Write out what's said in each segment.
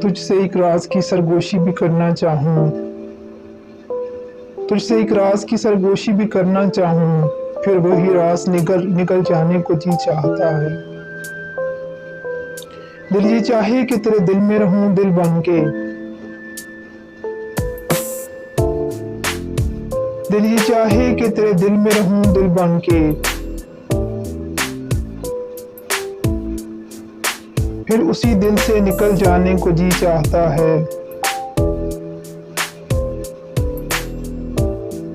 तुझसे एक राज की सरगोशी भी करना चाहूँ, तुझसे एक राज की सरगोशी भी करना चाहूँ, फिर वही राज निकल निकल जाने को जी चाहता है। दिल ये चाहे कि तेरे दिल में रहूं दिल बन के, दिल ये चाहे कि तेरे दिल में रहूं दिल बन के, फिर उसी दिल से निकल जाने को जी चाहता है,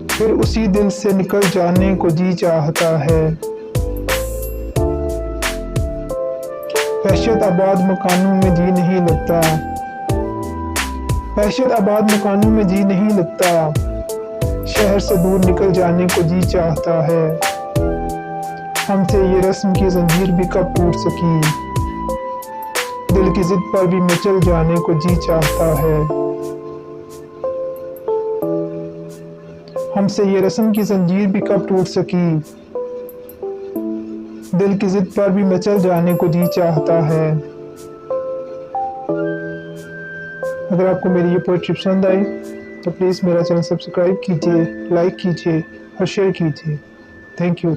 फिर उसी दिल से निकल जाने को जी चाहता है। वहशत आबाद मकानों में जी नहीं लगता, वहशत आबाद मकानों में जी नहीं लगता, शहर से दूर निकल जाने को जी चाहता है। हमसे ये रस्म की जंजीर भी कब टूट सकी, दिल की जिद पर भी मचल जाने को जी चाहता है। हमसे ये रस्म की जंजीर भी कब टूट सकी, दिल की जिद पर भी मचल जाने को जी चाहता है। अगर आपको मेरी ये पोएट्री पसंद आई तो प्लीज़ मेरा चैनल सब्सक्राइब कीजिए, लाइक कीजिए और शेयर कीजिए। Thank you.